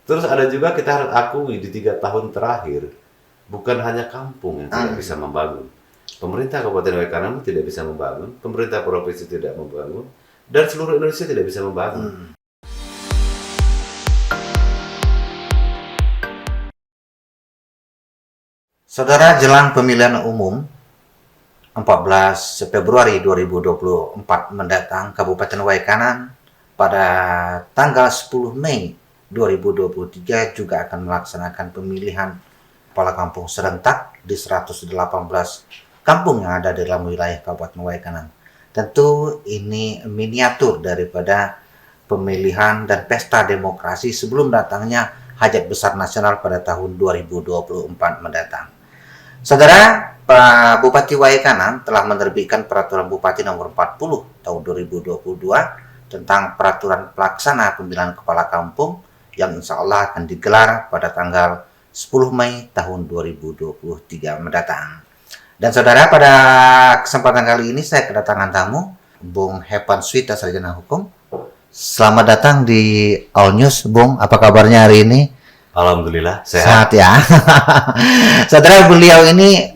Terus ada juga kita harus akui di 3 tahun terakhir, bukan hanya kampung yang tidak bisa membangun. Pemerintah Kabupaten Waikanan tidak bisa membangun, pemerintah provinsi tidak membangun, dan seluruh Indonesia tidak bisa membangun. Saudara, jelang pemilihan umum 14 Februari 2024 mendatang, Kabupaten Waikanan pada tanggal 10 Mei 2023 juga akan melaksanakan pemilihan kepala kampung serentak di 118 kampung yang ada di dalam wilayah Kabupaten Waikanan. Tentu ini miniatur daripada pemilihan dan pesta demokrasi sebelum datangnya Hajat Besar Nasional pada tahun 2024 mendatang. Saudara, Pak Bupati Waikanan telah menerbitkan Peraturan Bupati Nomor 40 tahun 2022 tentang peraturan pelaksana pemilihan kepala kampung yang insya Allah akan digelar pada tanggal 10 Mei tahun 2023 mendatang. Dan saudara, pada kesempatan kali ini saya kedatangan tamu, Bung Hepan Swita, Sarjana Hukum. Selamat datang di All News, Bung. Apa kabarnya hari ini? Alhamdulillah, Sehat ya. Saudara, beliau ini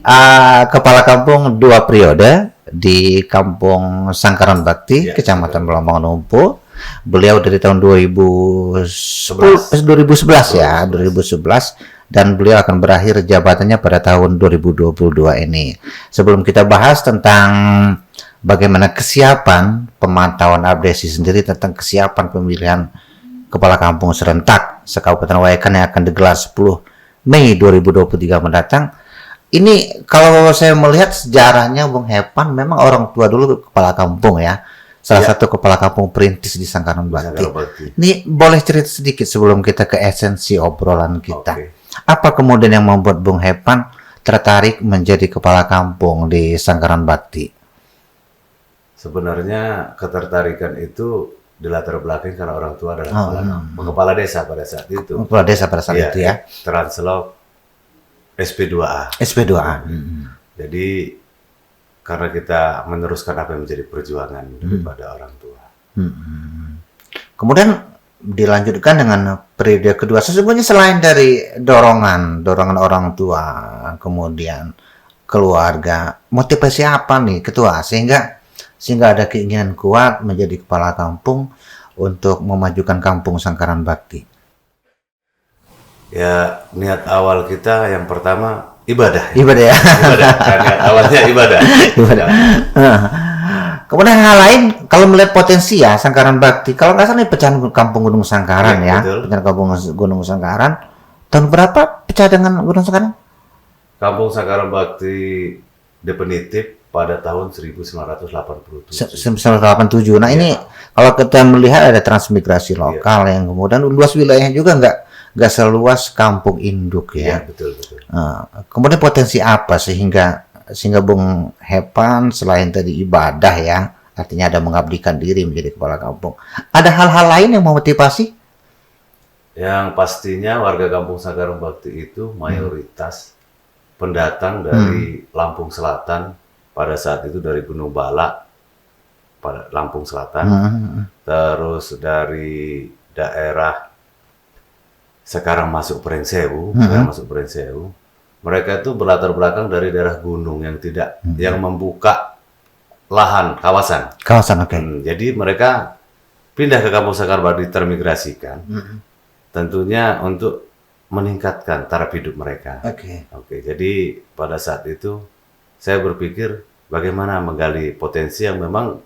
kepala kampung 2 periode di Kampung Sangkaran Bakti, Kecamatan Melambang Numpu. Beliau dari tahun 2011 ya, 2011, dan beliau akan berakhir jabatannya pada tahun 2022 ini. Sebelum kita bahas tentang bagaimana kesiapan pemantauan Abdesi sendiri tentang kesiapan pemilihan kepala kampung serentak se-Kabupaten Waikanan yang akan digelar 10 Mei 2023 mendatang. Ini kalau saya melihat sejarahnya, Bung Hepan memang orang tua dulu kepala kampung ya. Salah satu kepala kampung perintis di Sangkaran Bakti. Ini boleh cerita sedikit sebelum kita ke esensi obrolan kita. Apa kemudian yang membuat Bung Hepan tertarik menjadi kepala kampung di Sangkaran Bakti? Sebenarnya ketertarikan itu dilatar belakang karena orang tua adalah kepala desa pada saat itu. Kepala desa pada saat itu ya. Translog SP2A. SP2A. Jadi karena kita meneruskan apa yang menjadi perjuangan daripada orang tua. Kemudian dilanjutkan dengan periode kedua. Sesungguhnya selain dari dorongan orang tua, kemudian keluarga, motivasi apa nih ketua sehingga ada keinginan kuat menjadi kepala kampung untuk memajukan Kampung Sangkaran Bakti? Ya, niat awal kita yang pertama ibadah. Ibadah ya. Ibadah. Niat awalnya ibadah. Kemudian hal lain, kalau melihat potensi ya Sangkaran Bakti, kalau nggak salah ini pecahan Kampung Gunung Sangkaran ya, pecahan Kampung Gunung Sangkaran. Tahun berapa pecah dengan Gunung Sangkaran? Kampung Sangkaran Bakti definitif pada tahun 1987. 1987. Nah ini kalau kita melihat ada transmigrasi lokal yang kemudian luas wilayahnya juga nggak seluas kampung induk ya. Betul. Kemudian potensi apa sehingga Bung Hepan selain tadi ibadah ya, artinya ada mengabdikan diri menjadi kepala kampung, ada hal-hal lain yang memotivasi? Yang pastinya warga Kampung Sangkaran Bakti itu mayoritas pendatang dari Lampung Selatan. Pada saat itu dari Gunung Balak pada Lampung Selatan, terus dari daerah sekarang masuk Prensewu, mereka itu berlatar belakang dari daerah gunung yang tidak, yang membuka lahan kawasan. Jadi mereka pindah ke Kampung Sangkaran Bakti termigrasikan, tentunya untuk meningkatkan taraf hidup mereka. Jadi pada saat itu saya berpikir bagaimana menggali potensi yang memang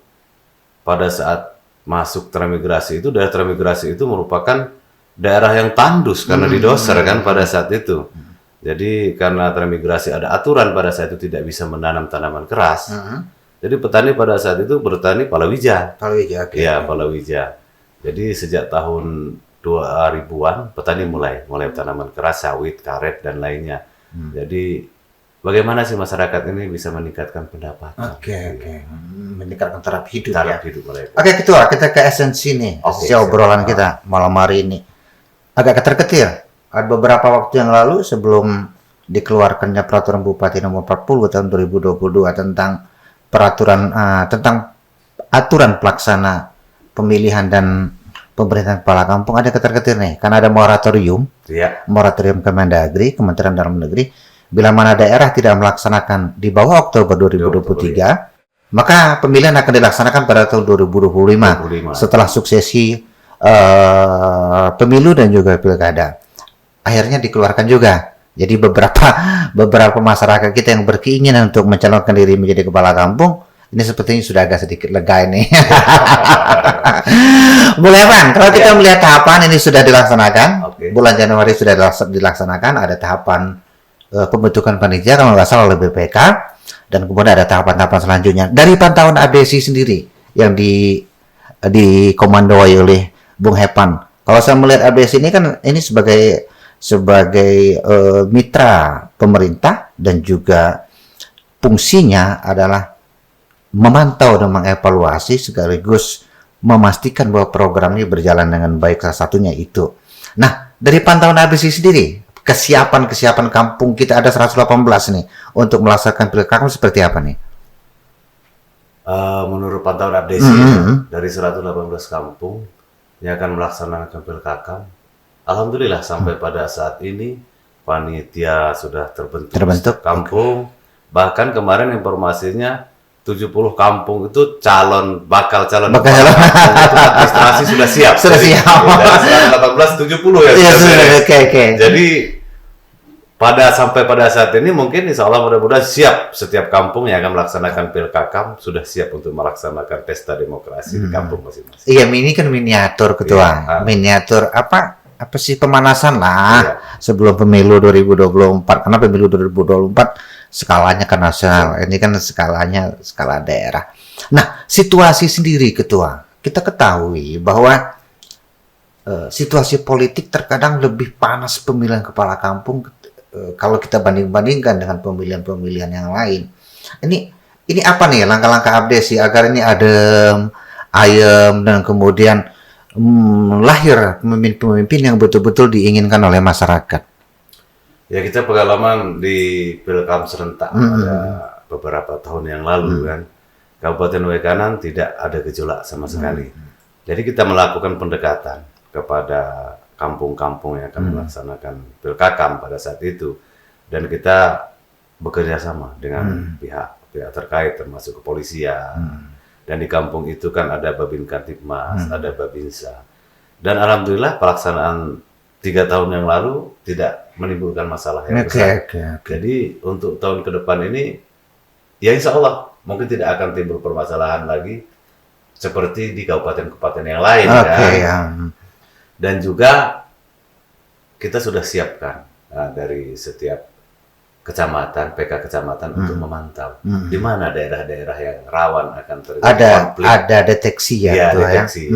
pada saat masuk transmigrasi itu, daerah transmigrasi itu merupakan daerah yang tandus karena didoser kan pada saat itu. Jadi karena transmigrasi ada aturan pada saat itu tidak bisa menanam tanaman keras. Jadi petani pada saat itu bertani palawija. Palawija. Jadi sejak tahun 2000-an petani mulai tanaman keras, sawit, karet dan lainnya. Jadi bagaimana sih masyarakat ini bisa meningkatkan pendapatan? Meningkatkan taraf hidup mereka. Ketua, kita ke esensi nih, obrolan kita malam hari ini. Agak ketar-ketir. Ada beberapa waktu yang lalu sebelum dikeluarkannya Peraturan Bupati Nomor 40 tahun 2022 tentang tentang aturan pelaksana pemilihan dan pemerintahan kepala kampung ada ketar-ketir nih, karena ada moratorium, moratorium Kemendagri, Kementerian Dalam Negeri, bila mana daerah tidak melaksanakan di bawah Oktober 2023, maka pemilihan akan dilaksanakan pada tahun 2025 setelah suksesi pemilu dan juga pilkada. Akhirnya dikeluarkan juga. Jadi beberapa masyarakat kita yang berkeinginan untuk mencalonkan diri menjadi kepala kampung, ini sepertinya sudah agak sedikit lega ini. Boleh Pan, kalau kita melihat tahapan ini sudah dilaksanakan, bulan Januari sudah dilaksanakan, ada tahapan pembentukan panitia kalau nggak salah oleh BPK, dan kemudian ada tahapan-tahapan selanjutnya. Dari pantauan ABSI sendiri yang dikomandoi oleh Bung Hepan, kalau saya melihat ABSI ini kan ini sebagai mitra pemerintah dan juga fungsinya adalah memantau dan mengevaluasi sekaligus memastikan bahwa program ini berjalan dengan baik, salah satunya itu. Nah, dari pantauan ABSI sendiri, kesiapan kampung kita ada 118 nih untuk melaksanakan pilkada seperti apa nih? Menurut pantauan ABSI dari 118 kampung yang akan melaksanakan pilkada, alhamdulillah sampai pada saat ini panitia sudah terbentuk kampung. Bahkan kemarin informasinya 70 kampung itu bakal calon itu administrasi sudah siap. Dari 118 70 ya. Jadi sampai pada saat ini mungkin insya Allah mudah-mudahan siap setiap kampung yang akan melaksanakan pilkada sudah siap untuk melaksanakan pesta demokrasi di kampung masing-masing. Iya, ini kan miniatur ketua. Miniatur apa sih pemanasan lah sebelum pemilu 2024, karena pemilu 2024 skalanya kan nasional, ini kan skala daerah. Nah, situasi sendiri ketua, kita ketahui bahwa situasi politik terkadang lebih panas pemilihan kepala kampung kalau kita bandingkan dengan pemilihan yang lain. Ini apa nih langkah-langkah ABSI agar ini adem, ayem, dan kemudian lahir pemimpin-pemimpin yang betul-betul diinginkan oleh masyarakat? Ya, kita pengalaman di Pilkam serentak pada beberapa tahun yang lalu kan, Kabupaten Waikanan tidak ada gejolak sama sekali. Jadi kita melakukan pendekatan kepada kampung-kampung yang akan melaksanakan Pilkakam pada saat itu, dan kita bekerja sama dengan pihak terkait termasuk kepolisian. Dan di kampung itu kan ada Babin Kantipmas, ada Babinsa. Dan alhamdulillah pelaksanaan 3 tahun yang lalu tidak menimbulkan masalah yang besar. Jadi untuk tahun ke depan ini, ya insya Allah mungkin tidak akan timbul permasalahan lagi seperti di kabupaten-kabupaten yang lain kan. Dan juga kita sudah siapkan dari setiap kecamatan, PK kecamatan untuk memantau di mana daerah-daerah yang rawan akan terjadi konflik. Ada deteksi ya, deteksi.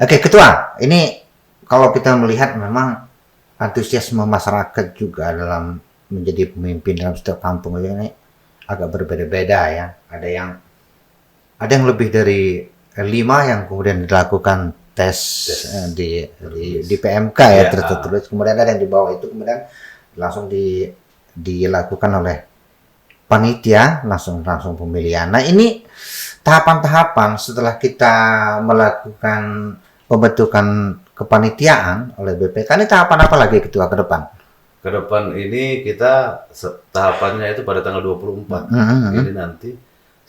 Oke, ketua, ini kalau kita melihat memang antusiasme masyarakat juga dalam menjadi pemimpin dalam setiap kampung ini agak berbeda-beda ya. Ada yang lebih dari 5 yang kemudian dilakukan tes di PMK ya, tertulis. Kemudian ada yang di bawah itu kemudian langsung dilakukan oleh panitia langsung pemilihan. Nah, ini tahapan-tahapan setelah kita melakukan pembentukan kepanitiaan oleh BPK, ini tahapan apa lagi ketua ke depan? Ke depan ini kita tahapannya itu pada tanggal 24 ini nanti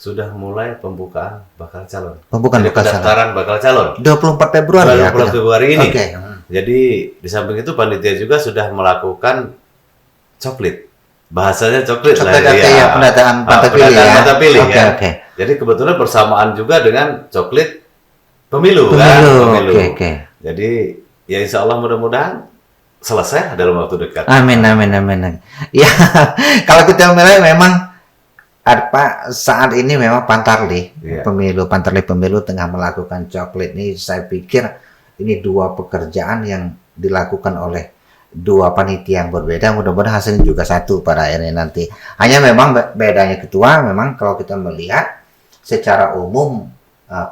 sudah mulai pembukaan bakal calon. Pendaftaran bakal calon. 24 Februari 24 Februari ini. Jadi di samping itu panitia juga sudah melakukan coklit. Bahasanya coklit lah ya. Pendataan mata pilih ya. Jadi kebetulan bersamaan juga dengan coklit pemilu. Jadi ya insya Allah mudah-mudahan selesai dalam waktu dekat. Amin. Ya, kalau kita melihat memang saat ini memang Pantarlih pemilu tengah melakukan coklit ini. Saya pikir ini 2 pekerjaan yang dilakukan oleh 2 panitia yang berbeda. Mudah-mudahan hasilnya juga satu pada akhirnya nanti. Hanya memang bedanya ketua, memang kalau kita melihat secara umum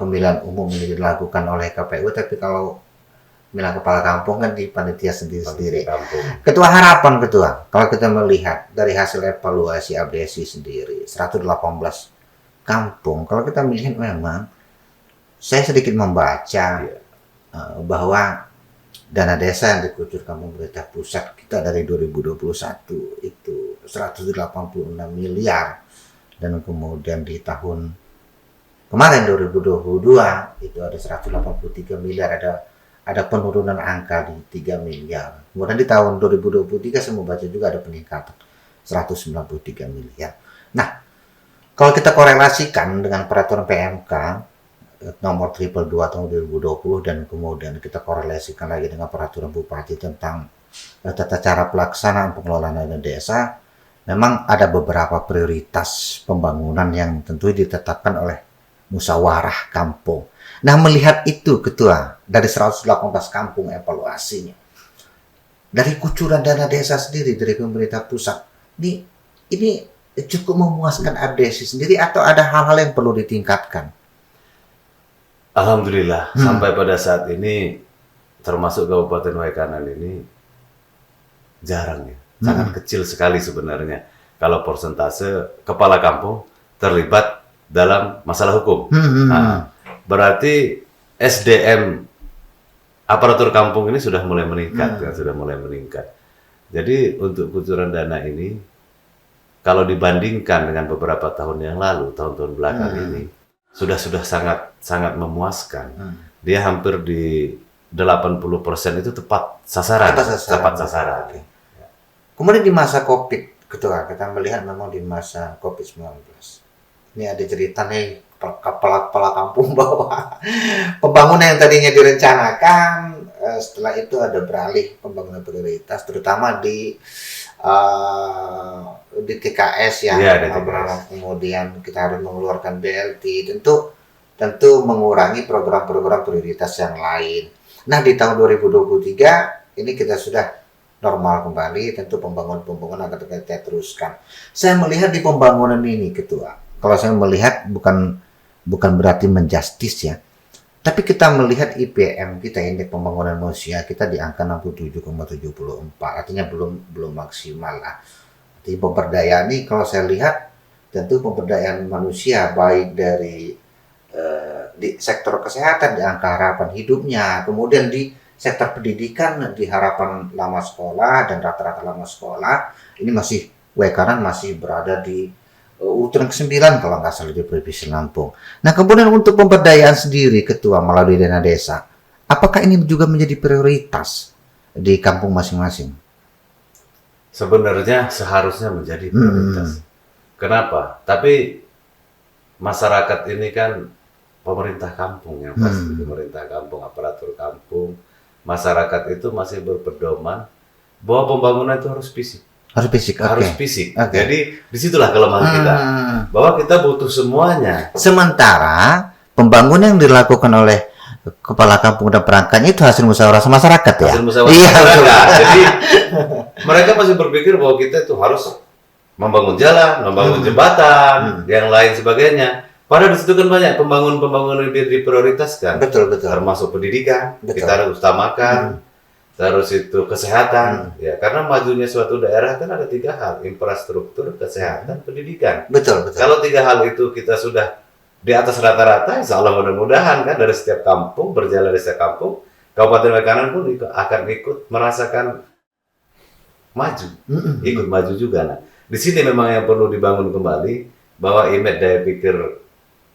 pemilihan umum ini dilakukan oleh KPU, tapi kalau pemilihan kepala kampung kan di panitia sendiri-sendiri. Ketua, harapan ketua, kalau kita melihat dari hasil evaluasi ABSI sendiri 118 kampung, kalau kita melihat memang saya sedikit membaca bahwa dana desa yang dikucurkan pemerintah pusat kita dari 2021 itu 186 miliar, dan kemudian di tahun kemarin 2022 itu ada 183 miliar, ada penurunan angka di 3 miliar. Kemudian di tahun 2023 saya membaca juga ada peningkatan 193 miliar. Nah, kalau kita korelasikan dengan peraturan PMK nomor 322 tahun 2020 dan kemudian kita korelasikan lagi dengan peraturan Bupati tentang tata cara pelaksanaan pengelolaan dana desa, memang ada beberapa prioritas pembangunan yang tentu ditetapkan oleh musyawarah kampung. Nah, melihat itu Ketua, dari 118 kampung evaluasinya, dari kucuran dana desa sendiri dari pemerintah pusat, ini cukup memuaskan Abdesi sendiri atau ada hal-hal yang perlu ditingkatkan? Alhamdulillah, sampai pada saat ini, termasuk Kabupaten Waikanan ini, jarang ya, sangat kecil sekali sebenarnya. Kalau persentase kepala kampung terlibat dalam masalah hukum. Nah, berarti SDM aparatur kampung ini sudah mulai meningkat, sudah mulai meningkat. Jadi untuk kucuran dana ini, kalau dibandingkan dengan beberapa tahun yang lalu, tahun-tahun belakang ini, sudah sangat memuaskan. Dia hampir di 80% itu tepat sasaran. Tepat sasaran. Okay. Kemudian di masa COVID, Ketua, kita melihat memang di masa COVID-19. Ini ada cerita nih, kepala kampung bahwa pembangunan yang tadinya direncanakan, setelah itu ada beralih pembangunan prioritas, terutama di TKS ya, kemudian kita harus mengeluarkan BLT, tentu mengurangi program-program prioritas yang lain. Nah, di tahun 2023 ini kita sudah normal kembali, tentu pembangunan akan kita teruskan. Saya melihat di pembangunan ini, Ketua, kalau saya melihat bukan berarti menjustis ya, tapi kita melihat IPM kita, indeks pembangunan manusia kita di angka 67,74, artinya belum maksimal lah. Jadi pemberdayaan ini kalau saya lihat tentu pemberdayaan manusia baik dari di sektor kesehatan di angka harapan hidupnya, kemudian di sektor pendidikan di harapan lama sekolah dan rata-rata lama sekolah ini Waikanan masih berada di urutan ke-9 kalau nggak salah di Provinsi Lampung. Nah, kemudian untuk pemberdayaan sendiri, Ketua, melalui dana desa, apakah ini juga menjadi prioritas di kampung masing-masing? Sebenarnya seharusnya menjadi prioritas. Kenapa? Tapi masyarakat ini kan pemerintah kampung yang pasti, pemerintah kampung, aparatur kampung, masyarakat itu masih berpedoman bahwa pembangunan itu harus fisik. Harus fisik. Okay. Jadi disitulah kelemahan kita, bahwa kita butuh semuanya. Sementara pembangunan yang dilakukan oleh kepala kampung dan perangkatnya itu hasil musyawarah masyarakat ya. Hasil musyawarah masyarakat. Jadi mereka masih berpikir bahwa kita itu harus membangun jalan, membangun jembatan, yang lain sebagainya. Padahal di situ kan banyak pembangunan yang diprioritaskan. Betul. Termasuk pendidikan, kita harus utamakan. Terus itu kesehatan, ya, karena majunya suatu daerah kan ada 3 hal: infrastruktur, kesehatan, pendidikan. Betul. Kalau 3 hal itu kita sudah di atas rata-rata, insya Allah mudah-mudahan kan dari setiap kampung, berjalan dari setiap kampung, Kabupaten Waikanan pun akan ikut merasakan maju, ikut maju juga. Nah, di sini memang yang perlu dibangun kembali, bahwa image daya pikir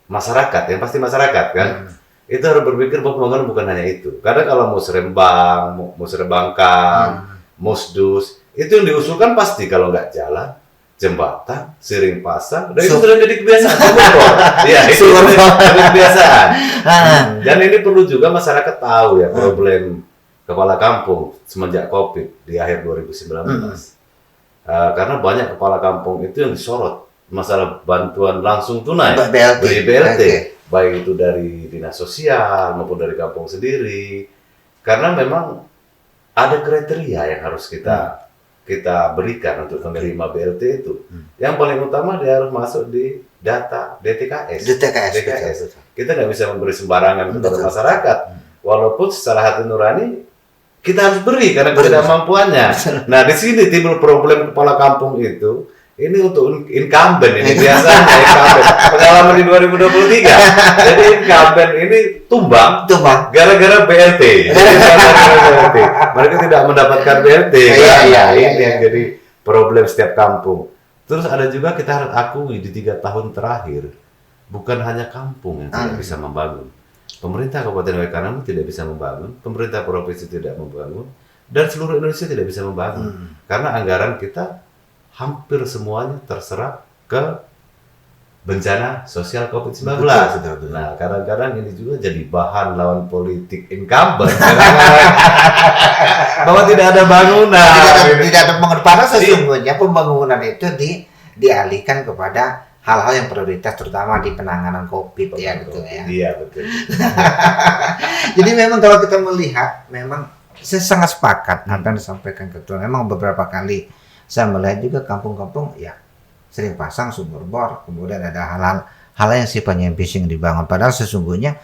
masyarakat, yang pasti masyarakat kan, itu harus berpikir bahwa pembangunan bukan hanya itu. Karena kalau musrembangkang, musdus, itu yang diusulkan pasti kalau nggak jalan, jembatan, siring pasang, dan itu sudah jadi kebiasaan. Iya, itu sudah kebiasaan. Dan ini perlu juga masyarakat tahu ya, problem kepala kampung semenjak COVID di akhir 2019. Karena banyak kepala kampung itu yang disorot masalah bantuan langsung tunai, BLT. Baik itu dari dinas sosial maupun dari kampung sendiri, karena memang ada kriteria yang harus kita berikan untuk menerima BLT itu. Yang paling utama dia harus masuk di data DTKS. Kita nggak bisa memberi sembarangan kepada masyarakat, walaupun secara hati nurani kita harus beri karena ketidakmampuannya. Nah, di sini timbul problem kepala kampung itu ini untuk incumbent ini biasanya incumbent. Pengalaman di 2023. Jadi incumbent ini tumbang gara-gara BLT. BLT. Mereka tidak mendapatkan BLT. Ini yang jadi problem setiap kampung. Terus ada juga kita harus akui di 3 tahun terakhir bukan hanya kampung yang tidak bisa membangun. Pemerintah Kabupaten Waikanan tidak bisa membangun, pemerintah provinsi tidak membangun, dan seluruh Indonesia tidak bisa membangun. Karena anggaran kita hampir semuanya terserap ke bencana sosial COVID-19. Betul. Nah, kadang-kadang ini juga jadi bahan lawan politik incumbent. Bahwa tidak ada bangunan. Tidak ada pembangunan. Padahal sesungguhnya pembangunan itu dialihkan kepada hal-hal yang prioritas, terutama di penanganan COVID ya, gitu ya. Iya, betul. Jadi memang kalau kita melihat, memang saya sangat sepakat apa yang disampaikan Ketua. Memang beberapa kali saya melihat juga kampung-kampung ya sering pasang sumur bor, kemudian ada hal yang sifatnya phishing dibangun. Padahal sesungguhnya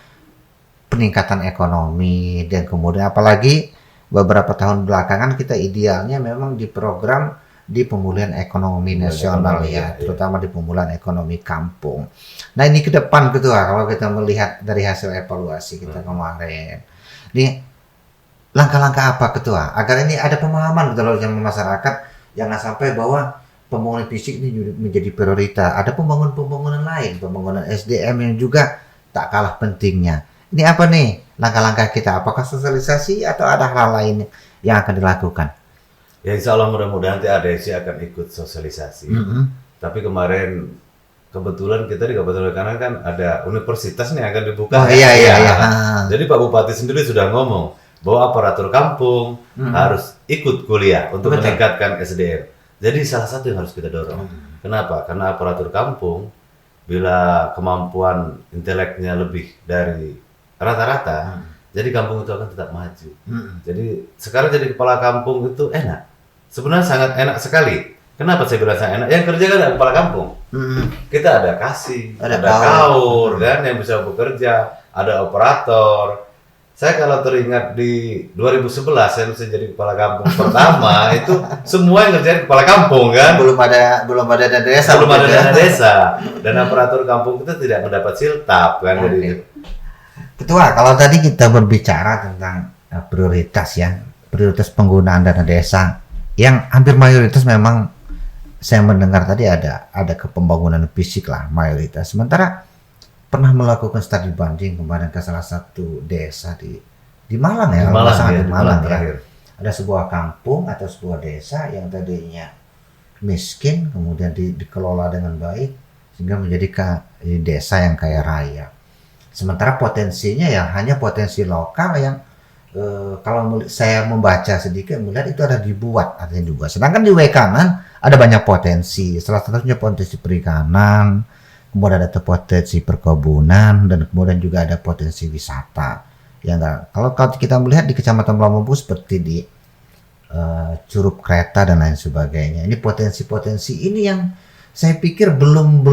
peningkatan ekonomi dan kemudian apalagi beberapa tahun belakangan kita idealnya memang di program di pemulihan ekonomi nasional ya, terutama di pemulihan ekonomi kampung. Nah ini ke depan Ketua, kalau kita melihat dari hasil evaluasi kita kemarin, ini langkah-langkah apa Ketua agar ini ada pemahaman gitu loh yang masyarakat, jangan sampai bahwa pembangunan fisik ini menjadi prioritas. Ada pembangunan lain, pembangunan SDM yang juga tak kalah pentingnya. Ini apa nih langkah-langkah kita? Apakah sosialisasi atau ada hal lain yang akan dilakukan? Ya insya Allah mudah-mudahan nanti ADC akan ikut sosialisasi. Tapi kemarin kebetulan kita di Kabupaten Waikanan kan ada universitas nih akan dibuka. Oh iya. Jadi Pak Bupati sendiri sudah ngomong bahwa aparatur kampung harus ikut kuliah untuk meningkatkan SDM. Jadi salah satu yang harus kita dorong. Kenapa? Karena aparatur kampung bila kemampuan inteleknya lebih dari rata-rata, jadi kampung itu akan tetap maju. Jadi sekarang jadi kepala kampung itu enak. Sebenarnya sangat enak sekali. Kenapa saya bilang sangat enak? Yang kerja kan ada kepala kampung. Kita ada kasih, ada kaur kan yang bisa bekerja, ada operator. Saya kalau teringat di 2011 saya bisa jadi kepala kampung pertama itu semua yang ngerjain kepala kampung kan. Belum ada dana desa. Belum ada dana desa. Dan aparatur kampung kita tidak mendapat siltap kan dari itu. Ketua, kalau tadi kita berbicara tentang prioritas penggunaan dana desa yang hampir mayoritas memang saya mendengar tadi ada ke pembangunan fisik lah mayoritas. Sementara pernah melakukan studi banding kemarin ke salah satu desa di Malang ya, di Malang ya. Ada sebuah kampung atau sebuah desa yang tadinya miskin kemudian dikelola dengan baik sehingga menjadi desa yang kaya raya. Sementara potensinya ya hanya potensi lokal yang kalau saya membaca sedikit melihat itu ada dibuat. Sedangkan di Waikanan ada banyak potensi. Salah satunya potensi perikanan, kemudian ada potensi perkebunan, dan kemudian juga ada potensi wisata. Kalau kita melihat di Kecamatan Melambu seperti di Curug Kereta dan lain sebagainya. Ini potensi-potensi ini yang saya pikir belum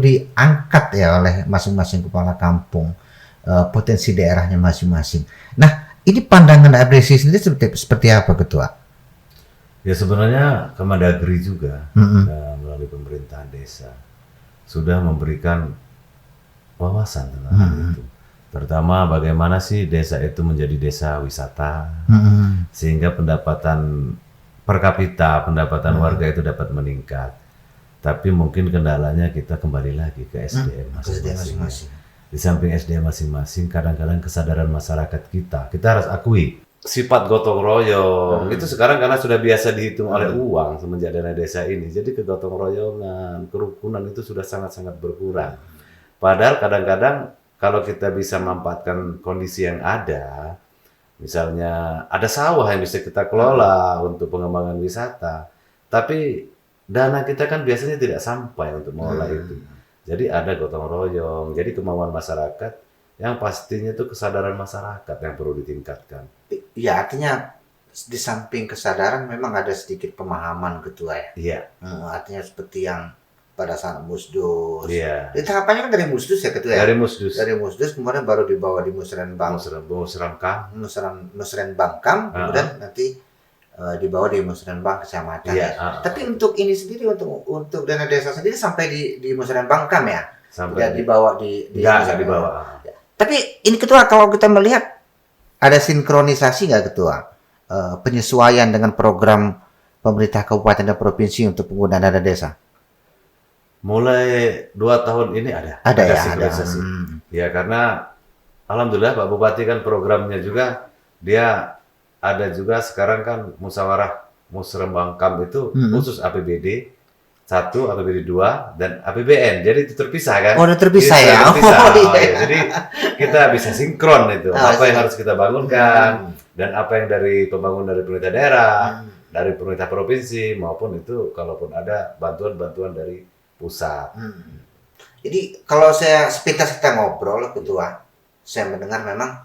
diangkat ya oleh masing-masing kepala kampung, potensi daerahnya masing-masing. Nah, ini pandangan ABRISI sendiri seperti apa Ketua? Ya sebenarnya Kemendagri juga melalui pemerintahan desa sudah memberikan wawasan tentang hal itu. Terutama bagaimana sih desa itu menjadi desa wisata, sehingga pendapatan per kapita, pendapatan warga itu dapat meningkat. Tapi mungkin kendalanya kita kembali lagi ke SDM masing-masing. Di samping SDM masing-masing, kadang-kadang kesadaran masyarakat kita harus akui sifat gotong royong itu sekarang karena sudah biasa dihitung oleh uang semenjak dana desa ini. Jadi kegotong royongan, kerukunan itu sudah sangat-sangat berkurang. Padahal kadang-kadang kalau kita bisa memanfaatkan kondisi yang ada, misalnya ada sawah yang bisa kita kelola untuk pengembangan wisata, tapi dana kita kan biasanya tidak sampai untuk mengelola itu. Jadi ada gotong royong, jadi kemauan masyarakat yang pastinya itu kesadaran masyarakat yang perlu ditingkatkan. Ya artinya di samping kesadaran memang ada sedikit pemahaman Ketua ya. Iya. Artinya seperti yang pada saat Musdus. Iya. Tahapannya kan dari Musdus ya Ketua ya. Dari Musdus. Dari Musdus kemudian baru dibawa di Musrenbang. Musrenbangkam. Musrenbangkam, kemudian nanti dibawa di Musrenbang kecamatan. Iya, Tapi untuk ini sendiri untuk dana desa sendiri sampai di Musrenbang Kam ya? sampai Tidak dibawa di enggak dibawa. Tapi ini Ketua, kalau kita melihat ada sinkronisasi nggak Ketua? Penyesuaian dengan program pemerintah kabupaten dan provinsi untuk penggunaan dana desa? Mulai 2 tahun ini ada sinkronisasi. Ya, karena alhamdulillah Pak Bupati kan programnya juga, dia ada juga sekarang kan musyawarah Musrembang Kam itu khusus APBD 1, APBD 2, dan APBN. Jadi itu terpisah kan? Oh, udah terpisah ya? Terpisah. Oh, iya. Jadi kita bisa sinkron itu. Apa yang harus kita bangunkan, dan apa yang dari pembangunan dari pemerintah daerah, dari pemerintah provinsi, maupun itu kalaupun ada bantuan-bantuan dari pusat. Jadi kalau saya sepintas kita ngobrol Ketua, saya mendengar memang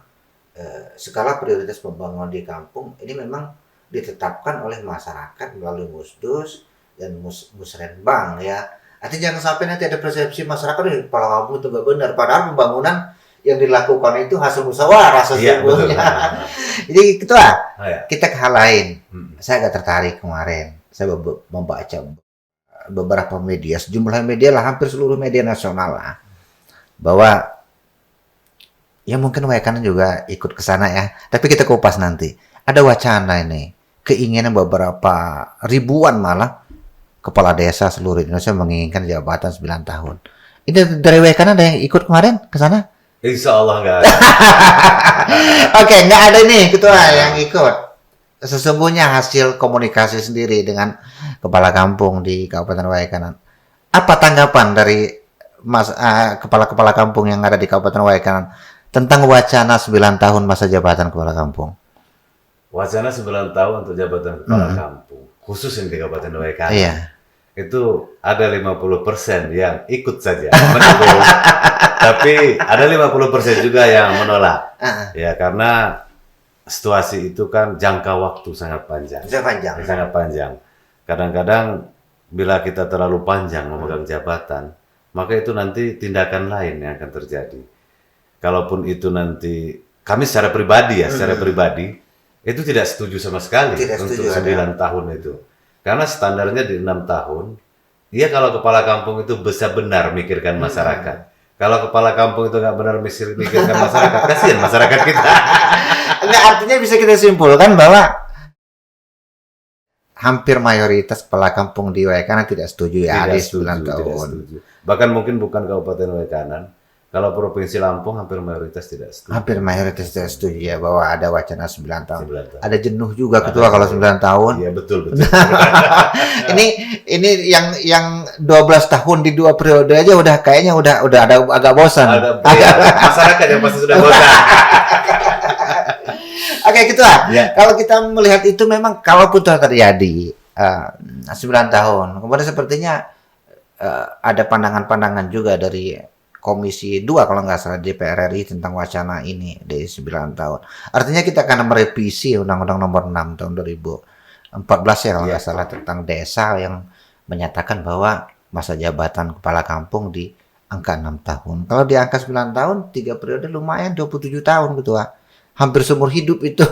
skala prioritas pembangunan di kampung ini memang ditetapkan oleh masyarakat melalui Musdus dan Musrenbang ya. Artinya jangan sampai nanti ada persepsi masyarakat di kepala kampung itu nggak benar, padahal pembangunan yang dilakukan itu hasil musyawarah sesungguhnya. Jadi Ketua, kita ke hal lain. Saya agak tertarik kemarin. Saya membaca beberapa media, sejumlah media lah, hampir seluruh media nasional lah, bahwa ya mungkin Waikanan juga ikut ke sana ya. Tapi kita kupas nanti. Ada wacana ini, keinginan beberapa ribuan malah kepala desa seluruh Indonesia menginginkan jabatan 9 tahun. Ini dari Waikanan ada yang ikut kemarin ke sana? Insya Allah nggak ada. Oke, nggak ada nih Ketua yang ikut. Sesungguhnya hasil komunikasi sendiri dengan kepala kampung di Kabupaten Waikanan. Apa tanggapan dari kepala-kepala kampung yang ada di Kabupaten Waikanan tentang wacana 9 tahun masa jabatan kepala kampung? Wacana 9 tahun untuk jabatan kepala kampung, khusus yang di Kabupaten Waikanan. Iya. Itu ada 50% yang ikut saja mendukung, tapi ada 50% juga yang menolak. Ya, karena situasi itu kan jangka waktu sangat panjang. Sangat panjang. Kadang-kadang bila kita terlalu panjang memegang jabatan, maka itu nanti tindakan lain yang akan terjadi. Kalaupun itu nanti, kami secara pribadi itu tidak setuju sama sekali untuk 9 tahun itu. Karena standarnya di 6 tahun. Iya, kalau kepala kampung itu bisa benar mikirkan masyarakat. Kalau kepala kampung itu nggak benar mikirkan masyarakat, kasihan masyarakat kita. Nggak, artinya bisa kita simpulkan bahwa hampir mayoritas kepala kampung di Waikanan tidak setuju ya di 9 tahun. Bahkan mungkin bukan Kabupaten Waikanan, kalau Provinsi Lampung hampir mayoritas tidak setuju. Hampir mayoritas tidak setuju ya bahwa ada wacana 9 tahun. Ada jenuh juga Ketua kalau 9 tahun. Iya, betul. ini yang 12 tahun di 2 periode aja udah kayaknya udah ada agak bosan. Masyarakat yang pasti sudah bosan. Oke, Ketua. Ya. Kalau kita melihat itu memang kalaupun terjadi 9 tahun, kemudian sepertinya ada pandangan-pandangan juga dari Komisi 2 kalau nggak salah DPR RI tentang wacana ini dari 9 tahun. Artinya kita akan merevisi Undang-Undang Nomor 6 tahun 2014 ya kalau nggak salah tentang desa yang menyatakan bahwa masa jabatan kepala kampung di angka 6 tahun. Kalau di angka 9 tahun, 3 periode lumayan 27 tahun Ketua. Hampir seumur hidup itu.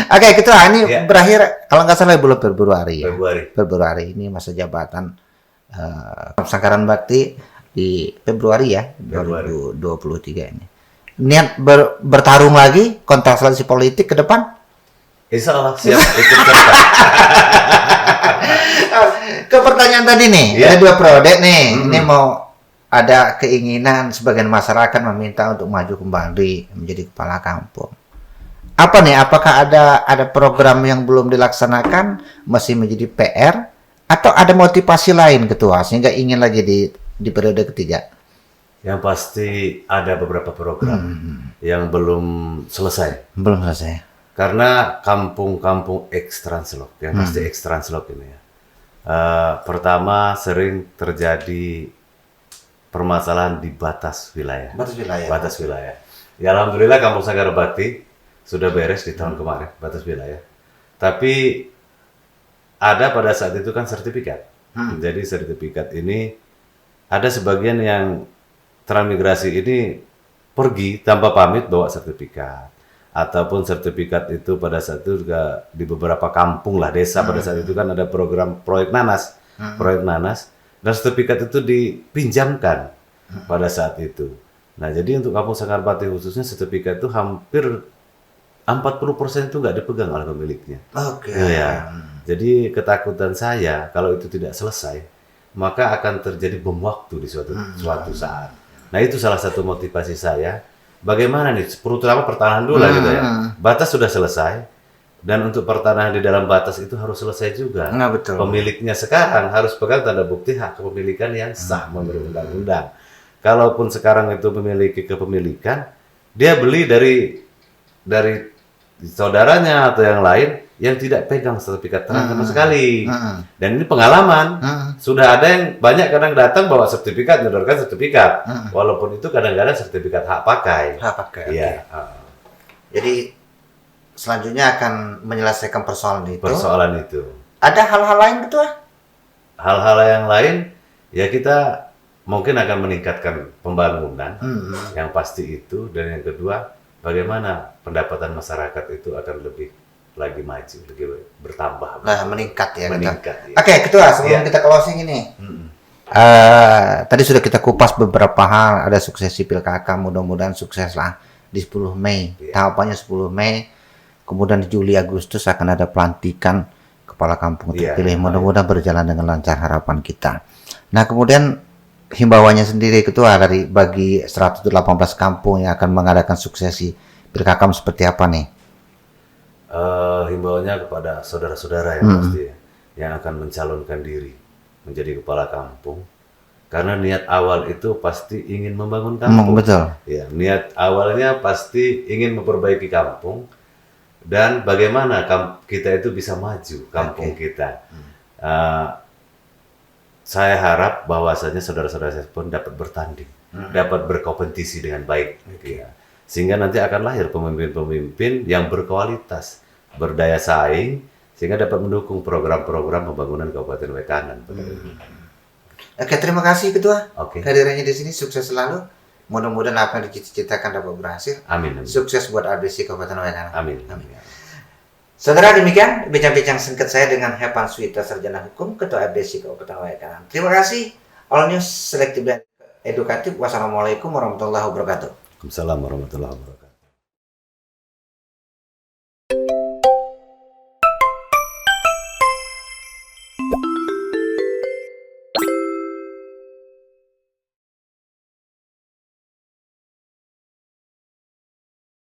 Oke, Ketua, ini berakhir kalau nggak salah bulan Februari ya. Februari ini masa jabatan Sangkaran Bakti di Februari ya 2023 ini. Niat bertarung lagi kontestasi politik ke depan? Insya Allah siap ikut serta. Ke pertanyaan tadi nih, ada 2 periode nih. Ini mau ada keinginan sebagian masyarakat meminta untuk maju kembali menjadi kepala kampung. Apa nih? Apakah ada program yang belum dilaksanakan masih menjadi PR atau ada motivasi lain Ketua sehingga ingin lagi di periode ketiga? Yang pasti ada beberapa program yang belum selesai. Belum selesai. Karena kampung-kampung X-Translok, yang pasti X-Translok ini ya. Pertama sering terjadi permasalahan di batas wilayah. Batas wilayah. Ya alhamdulillah Kampung Sangkaran Bakti sudah beres di tahun kemarin, batas wilayah. Tapi ada pada saat itu kan sertifikat. Jadi sertifikat ini ada sebagian yang transmigrasi ini pergi tanpa pamit bawa sertifikat. ataupun sertifikat itu pada saat itu juga di beberapa kampung lah, desa pada saat itu kan ada program proyek nanas, dan sertifikat itu dipinjamkan pada saat itu. Nah, jadi untuk Kampung Sangarpati khususnya sertifikat itu hampir 40% itu nggak dipegang oleh pemiliknya. Oke. Ya. Jadi ketakutan saya kalau itu tidak selesai, maka akan terjadi bom waktu di suatu saat. Nah, itu salah satu motivasi saya. Bagaimana nih, terutama pertahanan dulu lah gitu ya. Batas sudah selesai, dan untuk pertahanan di dalam batas itu harus selesai juga. Nah, betul. Pemiliknya sekarang harus pegang tanda bukti hak kepemilikan yang sah menurut undang-undang. Kalaupun sekarang itu memiliki kepemilikan, dia beli dari saudaranya atau yang lain yang tidak pegang sertifikat tanah sama sekali. Dan ini pengalaman. Sudah ada yang banyak kadang datang bawa sertifikat, menyodorkan sertifikat. Walaupun itu kadang-kadang sertifikat hak pakai. Hak pakai. Iya. Jadi selanjutnya akan menyelesaikan persoalan itu. Persoalan itu. Ada hal-hal lain Ketua? Hal-hal yang lain ya kita mungkin akan meningkatkan pembangunan. Yang pasti itu, dan yang kedua bagaimana pendapatan masyarakat itu akan lebih lagi maju, lebih bertambah. Nah, meningkat ya. Meningkat. Ya. Oke, Ketua, sebelum kita closing ini, tadi sudah kita kupas beberapa hal. Ada suksesi Pilkada, mudah-mudahan sukses lah di 10 Mei. Tahapannya 10 Mei, kemudian di Juli Agustus akan ada pelantikan kepala kampung terpilih. Mudah-mudahan berjalan dengan lancar, harapan kita. Nah, kemudian himbauannya sendiri Ketua dari bagi 118 kampung yang akan mengadakan suksesi Pilkada seperti apa nih? Himbauannya kepada saudara-saudara yang pasti yang akan mencalonkan diri menjadi kepala kampung, karena niat awal itu pasti ingin membangun kampung. Betul. Ya, niat awalnya pasti ingin memperbaiki kampung dan bagaimana kita itu bisa maju kampung kita. Saya harap bahwasanya saudara-saudara saya pun dapat bertanding, dapat berkompetisi dengan baik, ya. Sehingga nanti akan lahir pemimpin-pemimpin yang berkualitas, berdaya saing, sehingga dapat mendukung program-program pembangunan Kabupaten Wekanan. Oke, terima kasih Ketua. Kehadirannya di sini sukses selalu. Mudah-mudahan apa yang dicita-citakan dapat berhasil. Amin. Sukses buat ADC Kabupaten Wekanan. Amin. Saudara, demikian bincang-bincang singkat saya dengan Hepan Suwita, Sarjana Hukum, Ketua ADC Kabupaten Wekanan. Terima kasih. All News selektif dan edukatif. Wassalamualaikum warahmatullahi wabarakatuh. Waalaikumsalam warahmatullahi wabarakatuh.